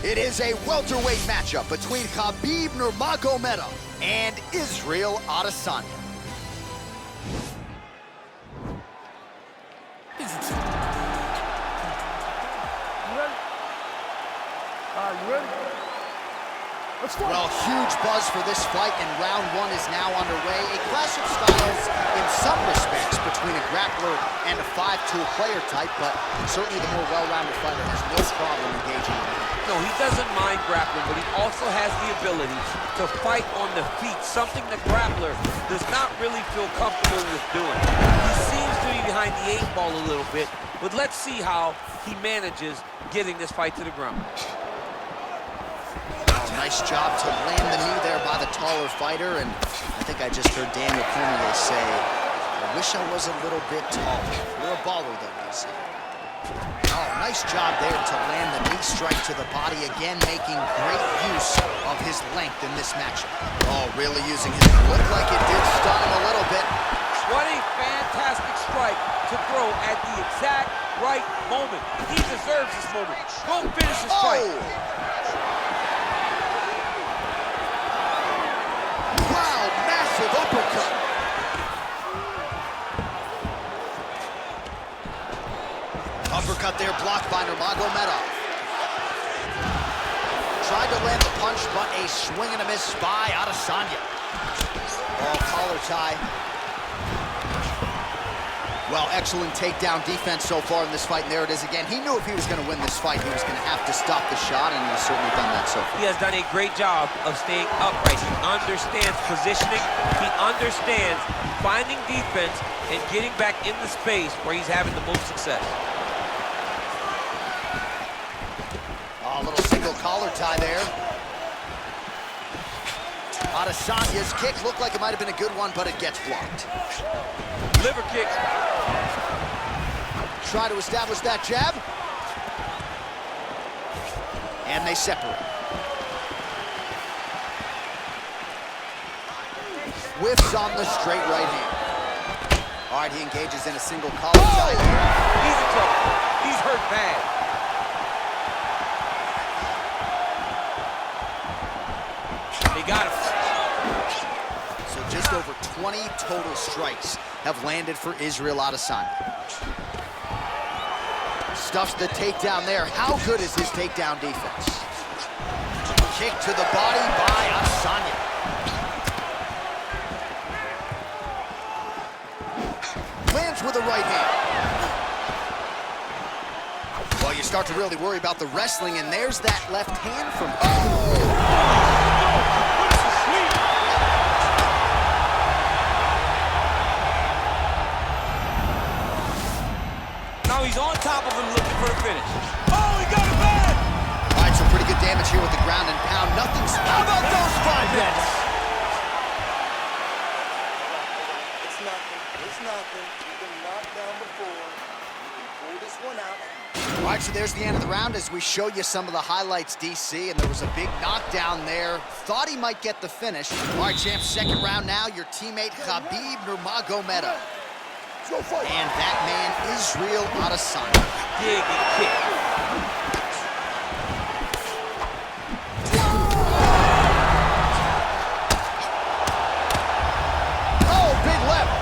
It is a welterweight matchup between Khabib Nurmagomedov and Israel Adesanya. You ready? You ready? Let's fight. Well, huge buzz for this fight, and round one is now underway. A clash of styles in some respects between a grappler and a 5-tool player type, but certainly the more well-rounded fighter has no problem engaging with him. No, he doesn't mind grappling, but he also has the ability to fight on the feet, something the grappler does not really feel comfortable with doing. He seems to be behind the 8 ball a little bit, but let's see how he manages getting this fight to the ground. Nice job to land the knee there by the taller fighter, and I think I just heard Daniel Cormier say, I wish I was a little bit taller. You're a baller though, DC. Oh, nice job there to land the knee strike to the body, again making great use of his length in this matchup. Oh, really using his, looked like it did stun him a little bit. What a fantastic strike to throw at the exact right moment. He deserves this moment. Go finish this fight. Uppercut. Uppercut there, blocked by Nurmagomedov. Tried to land the punch, but a swing and a miss by Adesanya. Oh, collar tie. Well, excellent takedown defense so far in this fight, and there it is again. He knew if he was going to win this fight, he was going to have to stop the shot, and he's certainly done that so far. He has done a great job of staying upright. He understands positioning. He understands finding defense and getting back in the space where he's having the most success. Oh, a little single collar tie there. Adesanya's kick looked like it might have been a good one, but it gets blocked. Liver kick. Try to establish that jab. And they separate. Whiffs on the straight right hand. All right, he engages in a single collar tie. He's in trouble. He's hurt bad. They got him. So just over 20 total strikes have landed for Israel Adesanya. Stuffs the takedown there. How good is his takedown defense? Kick to the body by Adesanya. Lands with a right hand. Well, you start to really worry about the wrestling, and there's that left hand from... He's on top of him looking for the finish. Oh, he got it bad! All right, so pretty good damage here with the ground and pound. Nothing's... How about those 5 hits? It's nothing. It's nothing. You've been knocked down before. You can pull this one out. All right, so there's the end of the round as we show you some of the highlights, DC, and there was a big knockdown there. Thought he might get the finish. All right, champs, second round now. Your teammate, Khabib Nurmagomedov. And that man, Israel Adesanya. Dig and kick. Oh, big left.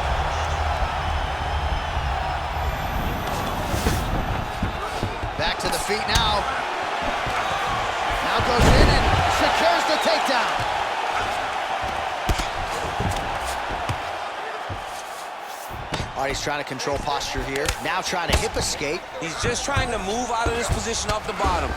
Back to the feet now. Now goes in and secures the takedown. All right, he's trying to control posture here. Now trying to hip escape. He's just trying to move out of this position off the bottom.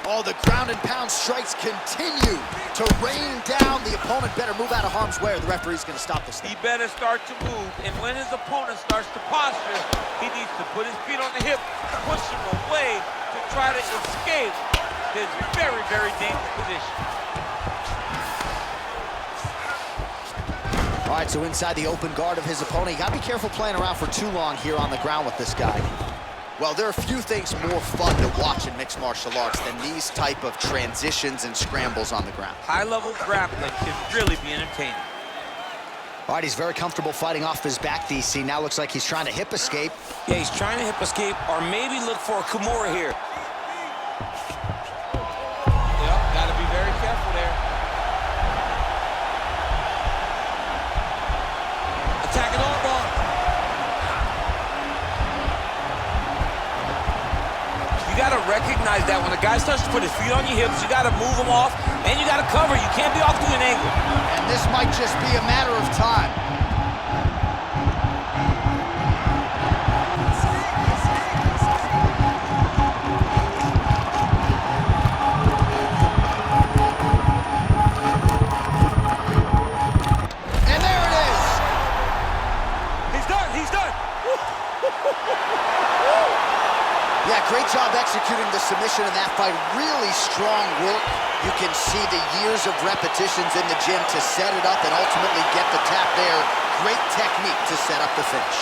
Oh, the ground and pound strikes continue to rain down. The opponent better move out of harm's way or the referee's going to stop this thing. He better start to move, and when his opponent starts to posture, he needs to put his feet on the hip, push him away to try to escape this very, very dangerous position. All right, so inside the open guard of his opponent. You got to be careful playing around for too long here on the ground with this guy. Well, there are few things more fun to watch in mixed martial arts than these type of transitions and scrambles on the ground. High-level grappling can really be entertaining. All right, he's very comfortable fighting off his back, DC. Now looks like he's trying to hip escape. Yeah, he's trying to hip escape or maybe look for a Kimura here. got to recognize that when a guy starts to put his feet on your hips, you got to move him off, and you got to cover. You can't be off to an angle. And this might just be a matter of time. And there it is. He's done. He's done. Yeah, great job executing the submission in that fight. Really strong work. You can see the years of repetitions in the gym to set it up and ultimately get the tap there. Great technique to set up the finish.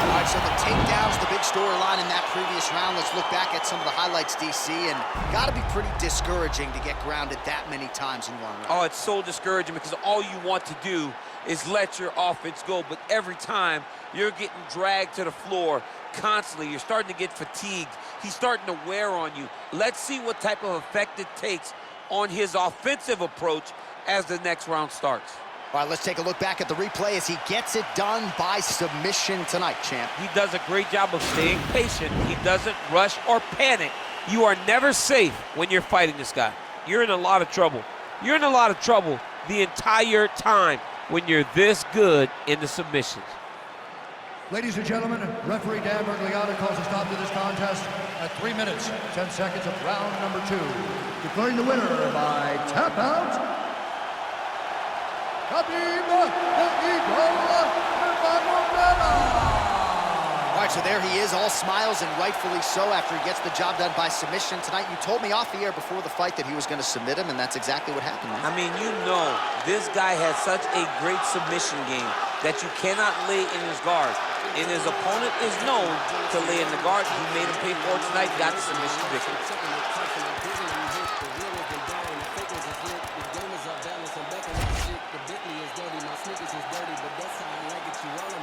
All right, so the takedown's the big storyline in that previous round. Let's look back at some of the highlights, DC, and got to be pretty discouraging to get grounded that many times in one round. Oh, it's so discouraging because all you want to do is let your offense go, but every time you're getting dragged to the floor constantly. You're starting to get fatigued. He's starting to wear on you. Let's see what type of effect it takes on his offensive approach as the next round starts. All right, let's take a look back at the replay as he gets it done by submission tonight, champ. He does a great job of staying patient. He doesn't rush or panic. You are never safe when you're fighting this guy. You're in a lot of trouble. You're in a lot of trouble the entire time when you're this good in the submissions. Ladies and gentlemen, referee Dan Bergliano calls a stop to this contest at 3 minutes, 10 seconds of round number 2. Declaring the winner by tap out, Khabib Nurmagomedov. All right, so there he is, all smiles and rightfully so after he gets the job done by submission tonight. You told me off the air before the fight that he was going to submit him, and that's exactly what happened, man. I mean, you know, this guy has such a great submission game that you cannot lay in his guard. And his opponent is known to lay in the guard. He made him pay for it tonight, got the submission victory. The Bentley is dirty, my sneakers is dirty, but that's how I like it. You all